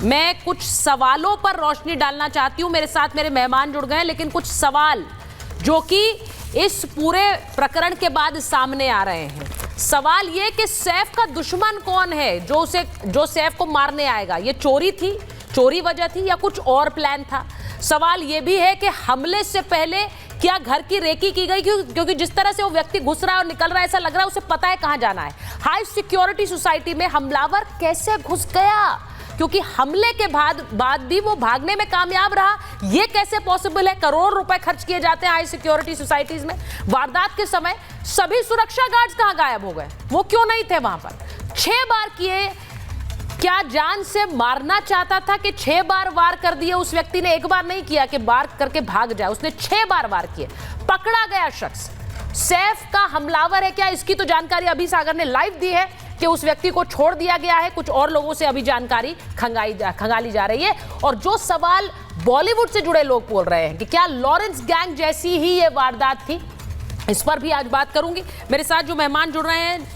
मैं कुछ सवालों पर रोशनी डालना चाहती हूं। मेरे साथ मेरे मेहमान जुड़ गए हैं, लेकिन कुछ सवाल जो कि इस पूरे प्रकरण के बाद सामने आ रहे हैं। सवाल ये कि सैफ का दुश्मन कौन है जो सैफ को मारने आएगा? ये चोरी वजह थी या कुछ और प्लान था? सवाल ये भी है कि हमले से पहले क्या घर की रेकी की गई? क्योंकि जिस तरह से वो व्यक्ति घुस रहा है और निकल रहा है, ऐसा लग रहा है उसे पता है कहां जाना है। हाई सिक्योरिटी सोसाइटी में हमलावर कैसे घुस गया? क्योंकि हमले के बाद भी वो भागने में कामयाब रहा, ये कैसे पॉसिबल है? करोड़ रुपए खर्च किए जाते हैं हाई सिक्योरिटी सोसाइटीज में। वारदात के समय सभी सुरक्षा गार्ड्स कहां गायब हो गए? वो क्यों नहीं थे वहां पर? 6 बार किए। क्या जान से मारना चाहता था कि 6 बार वार कर दिए उस व्यक्ति ने? एक बार नहीं किया कि वार करके भाग जाए, उसने 6 बार वार किए। पकड़ा गया शख्स सैफ का हमलावर है क्या? इसकी तो जानकारी अभी सागर ने लाइव दी है कि उस व्यक्ति को छोड़ दिया गया है। कुछ और लोगों से अभी जानकारी खंगाली जा रही है। और जो सवाल बॉलीवुड से जुड़े लोग बोल रहे हैं कि क्या लॉरेंस गैंग जैसी ही ये वारदात थी, इस पर भी आज बात करूंगी। मेरे साथ जो मेहमान जुड़ रहे हैं,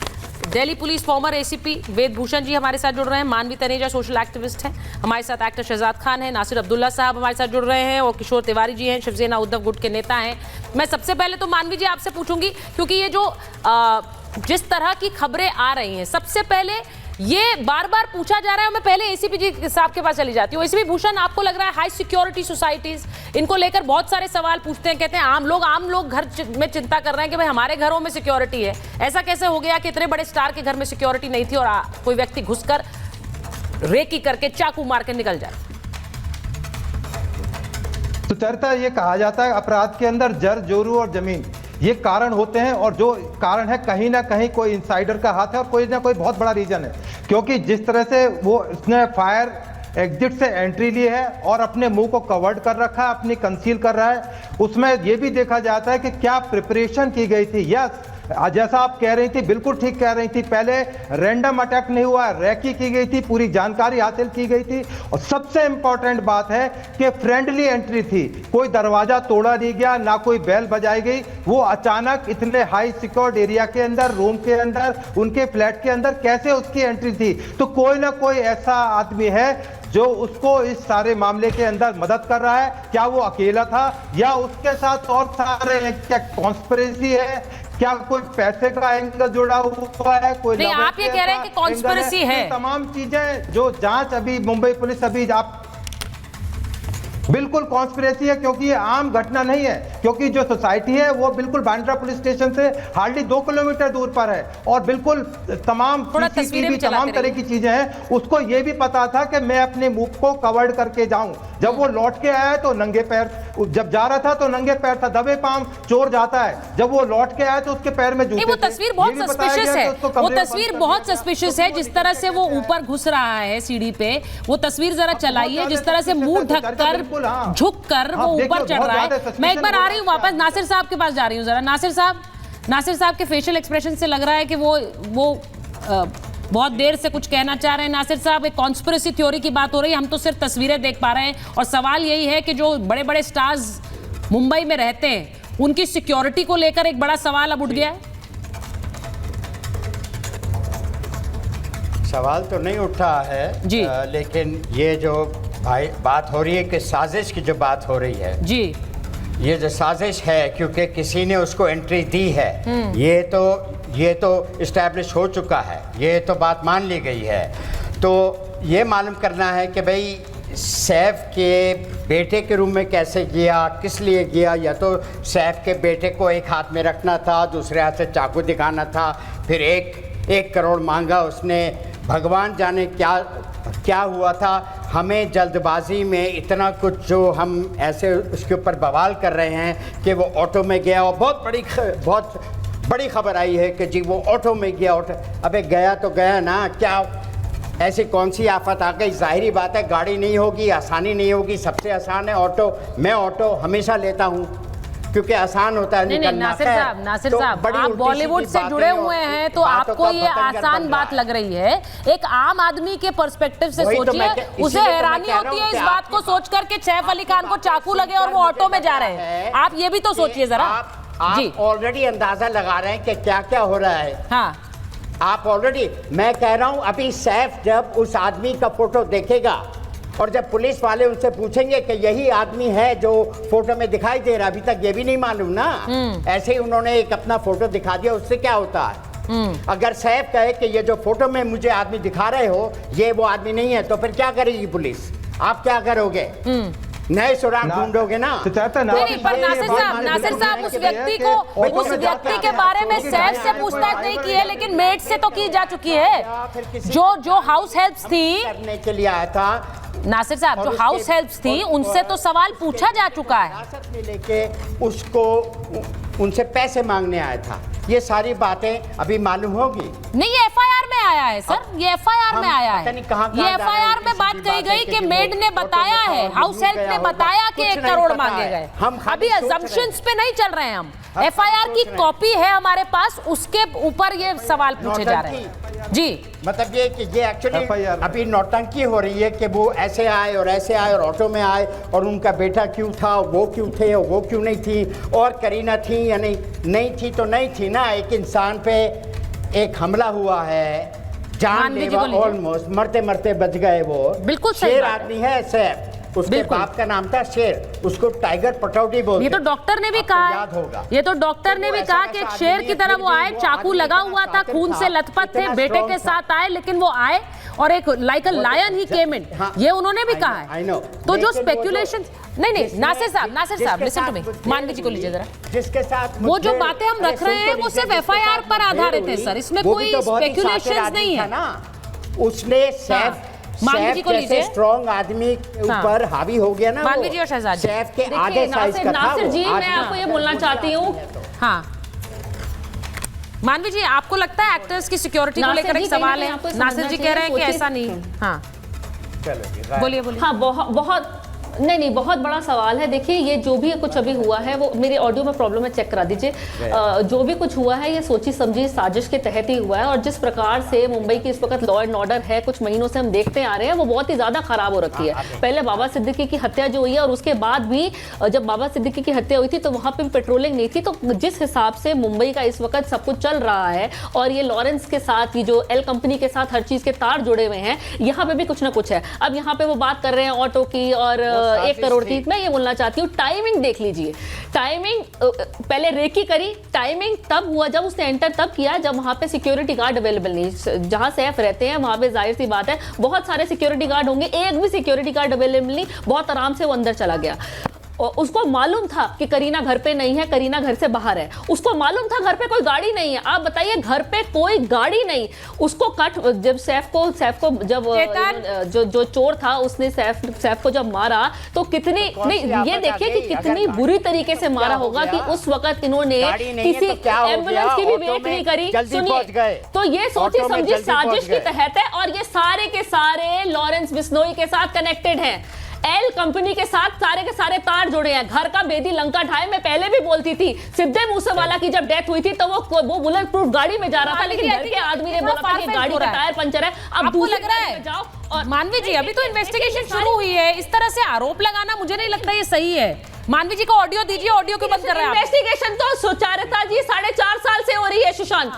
दिल्ली पुलिस फॉर्मर एसीपी वेद भूषण जी हमारे साथ जुड़ रहे हैं, मानवी तनेजा सोशल एक्टिविस्ट हैं, हमारे साथ एक्टर शहजाद खान है, नासिर अब्दुल्ला साहब हमारे साथ जुड़ रहे हैं और किशोर तिवारी जी हैं, शिवसेना उद्धव गुट के नेता हैं। मैं सबसे पहले तो मानवी जी आपसे पूछूंगी, क्योंकि ये जो जिस तरह की खबरें आ रही हैं, सबसे पहले ये बार बार पूछा जा रहा है। मैं पहले एसीपी जी साहब के पास चली जाती हूँ। एसीपी भूषण, आपको लग रहा है हाई सिक्योरिटी सोसाइटीज, इनको लेकर बहुत सारे सवाल पूछते हैं, कहते हैं आम लोग घर में चिंता कर रहे हैं कि भाई हमारे घरों में सिक्योरिटी है। ऐसा कैसे हो गया कि इतने बड़े स्टार के घर में सिक्योरिटी नहीं थी और कोई व्यक्ति घुसकर रेकी करके चाकू मार के निकल जाए? सुचरिता, ये कहा जाता है अपराध के अंदर जर, जोरू और जमीन ये कारण होते हैं, और जो कारण है कहीं ना कहीं कोई इनसाइडर का हाथ है और कोई ना कोई बहुत बड़ा रीजन है। क्योंकि जिस तरह से उसने फायर एग्जिट से एंट्री ली है और अपने मुंह को कवर्ड कर रखा है, अपनी कंसील कर रहा है, उसमें यह भी देखा जाता है कि क्या प्रिपरेशन की गई थी। यस, जैसा आप कह रही थी, बिल्कुल ठीक कह रही थी, पहले रैंडम अटैक नहीं हुआ, रैकी की गई थी, पूरी जानकारी हासिल की गई थी। और सबसे इंपॉर्टेंट बात है कि फ्रेंडली एंट्री थी, कोई दरवाजा तोड़ा नहीं गया, ना कोई बेल बजाई गई। वो अचानक इतने हाई सिक्योर्ड एरिया के अंदर, रूम के अंदर, उनके फ्लैट के अंदर कैसे उसकी एंट्री थी? तो कोई ना कोई ऐसा आदमी है जो उसको इस सारे मामले के अंदर मदद कर रहा है। क्या वो अकेला था या उसके साथ और सारे? क्या कॉन्स्पिरेसी है? क्या कोई पैसे का एंगल जुड़ा हुआ है? कोई नहीं, आप ये कह रहे हैं कि कॉन्स्पिरेसी है। तमाम चीजें जो जांच अभी मुंबई पुलिस अभी आप बिल्कुल कॉन्स्पिरेसी है, क्योंकि ये आम घटना नहीं है। क्योंकि जो सोसाइटी है वो बिल्कुल बांद्रा पुलिस स्टेशन से हार्डली 2 किलोमीटर दूर पर है और बिल्कुल तमाम सीसीटीवी तमाम तरह की चीजें हैं। उसको ये भी पता था कि मैं अपने मुंह को कवर्ड करके जाऊं। जब वो लौट के आया तो नंगे पैर, जब जा रहा था तो नंगे पैर था, दबे पांव चोर जाता है। जब वो लौट के आया तो उसके पैर में जूते थे। वो तस्वीर बहुत सस्पिशियस है, वो तस्वीर बहुत सस्पिशियस है। जिस तरह से वो ऊपर घुस रहा है सीढ़ी पे, वो तस्वीर जरा चलाइए, जिस तरह से मुंह ढककर झुककर वो ऊपर चढ़ रहा है। मैं एक बार आ रही हूँ वापस, नासिर साहब के पास जा रही हूँ जरा। नासिर साहब के फेशियल एक्सप्रेशन से लग रहा है कि वो बहुत देर से कुछ कहना चाह रहे हैं। नासिर साहब, एक कॉन्स्पिरेसी थ्योरी की बात हो रही है, हम तो सिर्फ तस्वीरें देख पा रहे हैं और सवाल यही है कि जो बड़े बड़े स्टार्स मुंबई में रहते हैं, उनकी सिक्योरिटी को लेकर एक बड़ा सवाल अब उठ गया है। सवाल तो नहीं उठा है जी, लेकिन ये जो बात हो रही है कि साजिश की जो बात हो रही है जी, ये जो साजिश है, क्योंकि किसी ने उसको एंट्री दी है, ये तो इस्टेब्लिश हो चुका है, ये तो बात मान ली गई है। तो ये मालूम करना है कि भाई सैफ के बेटे के रूम में कैसे गया, किस लिए गया। या तो सैफ के बेटे को एक हाथ में रखना था, दूसरे हाथ से चाकू दिखाना था, फिर एक करोड़ मांगा उसने। भगवान जाने क्या हुआ था। हमें जल्दबाजी में इतना कुछ जो हम ऐसे उसके ऊपर बवाल कर रहे हैं कि वो ऑटो में गया, और बहुत बड़ी खबर आई है कि जी वो ऑटो में गया। अबे गया तो गया ना, क्या ऐसी कौन सी आफत आ गई? जाहिरी बात है गाड़ी नहीं होगी, आसानी नहीं होगी। सबसे आसान है ऑटो। मैं ऑटो हमेशा लेता हूँ क्योंकि आसान होता है निकलना। नासिर साहब, आप बॉलीवुड से जुड़े हुए हैं तो आपको ये आसान बात लग रही है। एक आम आदमी के पर्सपेक्टिव से सोचिए, उसे हैरानी होती है इस बात को सोचकर कि सैफ अली खान को चाकू लगे और वो ऑटो में जा रहे हैं। आप ये भी तो सोचिए जरा। आप ऑलरेडी अंदाजा लगा रहे हैं कि क्या क्या हो रहा है। हाँ, आप ऑलरेडी, मैं कह रहा हूं अभी सैफ जब उस आदमी का फोटो देखेगा और जब पुलिस वाले उनसे पूछेंगे कि यही आदमी है जो फोटो में दिखाई दे रहा, अभी तक ये भी नहीं मालूम ना। ऐसे ही उन्होंने एक अपना फोटो दिखा दिया, उससे क्या होता है? अगर सैफ कहे कि ये जो फोटो में मुझे आदमी दिखा रहे हो ये वो आदमी नहीं है, तो फिर क्या करेगी पुलिस? आप क्या करोगे? नए सुराग ढूंढोगे ना। नहीं, पर नासिर साहब उस व्यक्ति के बारे में सैफ से पूछताछ नहीं की है, लेकिन मेड से तो की जा चुकी है। जो हाउस हेल्प्स थी करने के लिए आया था नासिर साहब, जो हाउस हेल्प्स थी उनसे तो सवाल पूछा जा चुका है। हिरासत में लेके उसको उनसे पैसे मांगने आया था। ये सारी बातें अभी मालूम होगी। नहीं, ये एफआईआर में आया है सर, ये एफआईआर में आया है। ये एफआईआर में बात कही गई कि मेड ने बताया है, हाउस हेल्प ने बताया कि 1 करोड़ मांगे गए। अभी अजम्पशंस पे नहीं चल रहे हैं हम। एफआईआर की कॉपी है हमारे पास, उसके ऊपर ये सवाल पूछे जा रहे हैं जी। मतलब ये कि ये एक्चुअली अभी नौटंकी हो रही है कि वो ऐसे आए और ऐसे आए और ऑटो में आए और उनका बेटा क्यों था, वो क्यों थे और वो क्यों नहीं थी, और करीना थी या नहीं थी तो नहीं थी ना। एक इंसान पे एक हमला हुआ है, जानलेवा, ऑलमोस्ट मरते मरते बच गए वो। बिल्कुल सही शेर आदमी है सैफ, उसके बाप का नाम था शेर, उसको टाइगर पटौडी बोलते। ये तो डॉक्टर ने भी कहा, याद होगा। ये तो डॉक्टर ने भी कहा कि एक शेर की तरह वो आए, चाकू लगा हुआ था, खून से लथपथ थे, बेटे के साथ आए, लेकिन वो आए और एक लाइक अ लायन ही केम इन, ये उन्होंने भी कहा है। तो जो स्पेकुलेशन, नहीं नासिर साहब लिसन टू मी, मानवी जी को लीजिए जरा। जिसके साथ वो जो बातें हम रख रहे हैं वो सिर्फ एफआईआर पर आधारित है सर, इसमें कोई स्पेकुलेशंस नहीं है ना। उसने सैफ मानवी जी को लीजिए, स्ट्रॉन्ग आदमी ऊपर हावी हो गया ना। मानवी जी और शहजाद जी, सैफ के आधे साइज का था नासिर जी, मैं आपको ये बोलना चाहती हूँ। हाँ मानवी जी, आपको लगता है एक्टर्स की सिक्योरिटी को लेकर एक सवाल है? नासिर जी कह रहे हैं कि ऐसा नहीं है। हाँ बोलिए। हाँ, बहुत नहीं, बहुत बड़ा सवाल है। देखिए, ये जो भी कुछ अभी हुआ है, वो मेरे ऑडियो में प्रॉब्लम है, चेक करा दीजिए। जो भी कुछ हुआ है ये सोची समझी साजिश के तहत ही हुआ है, और जिस प्रकार से मुंबई की इस वक्त लॉ एंड ऑर्डर है, कुछ महीनों से हम देखते आ रहे हैं, वो बहुत ही ज्यादा खराब हो रखी है। पहले बाबा सिद्दीकी की हत्या जो हुई है, और उसके बाद भी जब बाबा सिद्दीकी की हत्या हुई थी तो वहां पर भी पेट्रोलिंग नहीं थी। तो जिस हिसाब से मुंबई का इस वक्त सब कुछ चल रहा है, और ये लॉरेंस के साथ, ये जो एल कंपनी के साथ हर चीज के तार जुड़े हुए हैं, यहाँ पे भी कुछ ना कुछ है। अब यहाँ पे वो बात कर रहे हैं ऑटो की और 1 करोड़ की। मैं ये बोलना चाहती हूँ, टाइमिंग देख लीजिए। टाइमिंग पहले रेकी करी, टाइमिंग तब हुआ जब उसने एंटर तब किया जब वहां पे सिक्योरिटी गार्ड अवेलेबल नहीं। जहां सैफ रहते हैं वहां पे जाहिर सी बात है बहुत सारे सिक्योरिटी गार्ड होंगे, एक भी सिक्योरिटी गार्ड अवेलेबल नहीं, बहुत आराम से वो अंदर चला गया। और उसको मालूम था कि करीना घर पे नहीं है, करीना घर से बाहर है, उसको मालूम था घर पे कोई गाड़ी नहीं है। आप बताइए, घर पे कोई गाड़ी नहीं, उसको जब सैफ को जब जो चोर था उसने सैफ को जब मारा तो कितनी नहीं, ये देखिए कि कितनी बुरी तरीके से मारा होगा कि उस वक्त इन्होंने किसी एम्बुलेंस की भी वेट नहीं करी। सुनिए, तो ये सोची समझी साजिश के तहत है, और ये सारे के सारे लॉरेंस बिश्नोई के साथ कनेक्टेड हैं। एल कंपनी के साथ सारे के सारे तार जुड़े हैं। घर का बेदी लंका ढाए, मैं पहले भी बोलती थी, सिद्धे मूसेवाला की जब डेथ हुई थी तो वो बुलेट प्रूफ गाड़ी में जा रहा था, लेकिन घर के आदमी ने बोला था कि गाड़ी का टायर पंचर है। अब आपको लग रहा है जाओ। और मानवी जी, अभी तो इन्वेस्टिगेशन शुरू हुई है, इस तरह से आरोप लगाना मुझे नहीं लगता ये सही है। मानवी जी को ऑडियो दीजिए, ऑडियो क्यों बंद कर रहे हैं? इन्वेस्टिगेशन तो सुचारुता जी 4.5 साल से हो रही है सुशांत।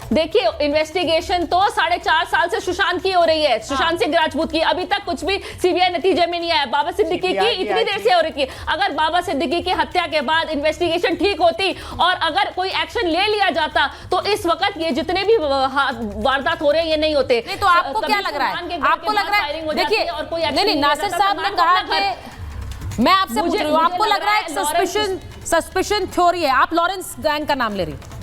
देखिए, इन्वेस्टिगेशन तो 4.5 साल से सुशांत की हो रही है, सुशांत सिंह राजपूत की। अभी तक कुछ भी सीबीआई नतीजे में नहीं आया। बाबा सिद्दीकी की इतनी देर से हो रही थी। अगर बाबा सिद्दीकी की हत्या के बाद इन्वेस्टिगेशन ठीक होती और अगर कोई एक्शन ले लिया जाता तो इस वक्त ये जितने भी वारदात हो रहे हैं ये नहीं होते। नहीं, तो आपको क्या लग रहा है? आपको लग रहा है, देखिए, नहीं, नासिर साहब ने कहा कि मैं आपसे पूछ रही हूँ, आपको लग रहा है सस्पिशन थ्योरी है, आप लॉरेंस गैंग का नाम ले रही?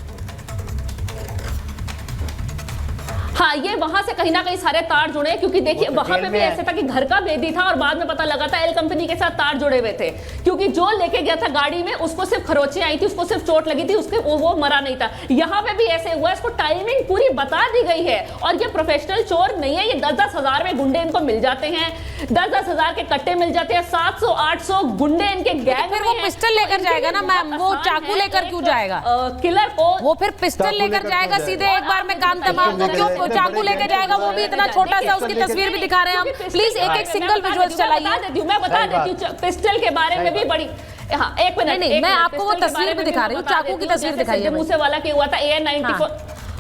हाँ, ये वहां से कहीं ना कहीं सारे तार जुड़े, क्योंकि देखिए वहां पे भी ऐसे था कि घर का बेदी था और बाद में पता लगा था एल कंपनी के साथ तार जुड़े हुए थे, क्योंकि जो लेके गया था गाड़ी में उसको सिर्फ खरोचे आई थी, उसको सिर्फ चोट लगी थी, उसके वो मरा नहीं था। यहाँ पे भी ऐसे हुआ, इसको टाइमिंग पूरी बता दी गई है। और ये प्रोफेशनल चोर नहीं है, ये 10-10 हजार में गुंडे इनको मिल जाते हैं, 10-10 हजार के कट्टे मिल जाते हैं, 700-800 गुंडे इनके गैंग में। वो पिस्टल लेकर जाएगा ना मैम, वो चाकू लेकर क्यों जाएगा? किलर को वो फिर पिस्टल लेकर जाएगा सीधे, एक बार में काम तमाम। वो क्यों चाकू लेके जाएगा? वो भी इतना छोटा सा, उसकी तस्वीर भी दिखा रहे हैं हम। प्लीज एक सिंगल विजुअल चलाइए। मैं बता देती हूँ पिस्टल के बारे में भी बड़ी। हाँ, एक मिनट, नहीं, मैं आपको वो तस्वीर भी दिखा रही हूँ, चाकू की तस्वीर दिखाइए। मूसेवाला की हुआ था AN-94।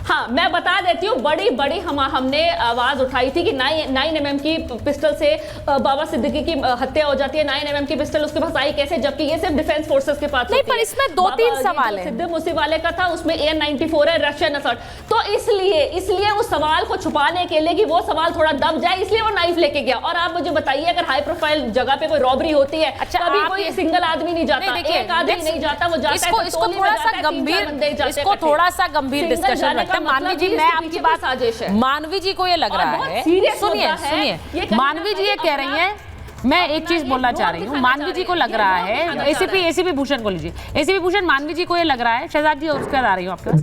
हाँ, मैं बता देती हूँ, बड़ी हमने आवाज उठाई थी कि 9 mm की पिस्टल से बाबा सिद्दीकी की हत्या हो जाती है। 9 mm की पिस्टल उसके पास आई कैसे, जबकि ये सिर्फ डिफेंस फोर्सेस के पास नहीं, पर इसमें 2-3 सवाल हैं। सिद्दीक मूसे वाले का था, उसमें AN-94 है, रशियन असॉल्ट। तो इसलिए उस सवाल को छुपाने के लिए कि वो सवाल थोड़ा दब जाए, इसलिए वो नाइफ लेके गया। और आप मुझे बताइए, अगर हाई प्रोफाइल जगह पे कोई रॉबरी होती है, अच्छा, कभी कोई सिंगल आदमी नहीं जाता, एक आदमी नहीं जाता, वो जाता है इसको थोड़ा सा गंभीर डिस्कशन रखते हैं। मानवी जी, मैं आपकी बात साजिश है। मानवी जी को ये लग रहा है, सुनिए, मानवी जी ये कह रही हैं, मैं एक चीज बोलना चाह रही हूँ। मानवी जी को लग रहा है, एसीपी भूषण को लीजिए, एसीपी भूषण, मानवी जी को ये लग रहा है, शहजाद जी और उसके बाद आ रही हूँ आपके पास।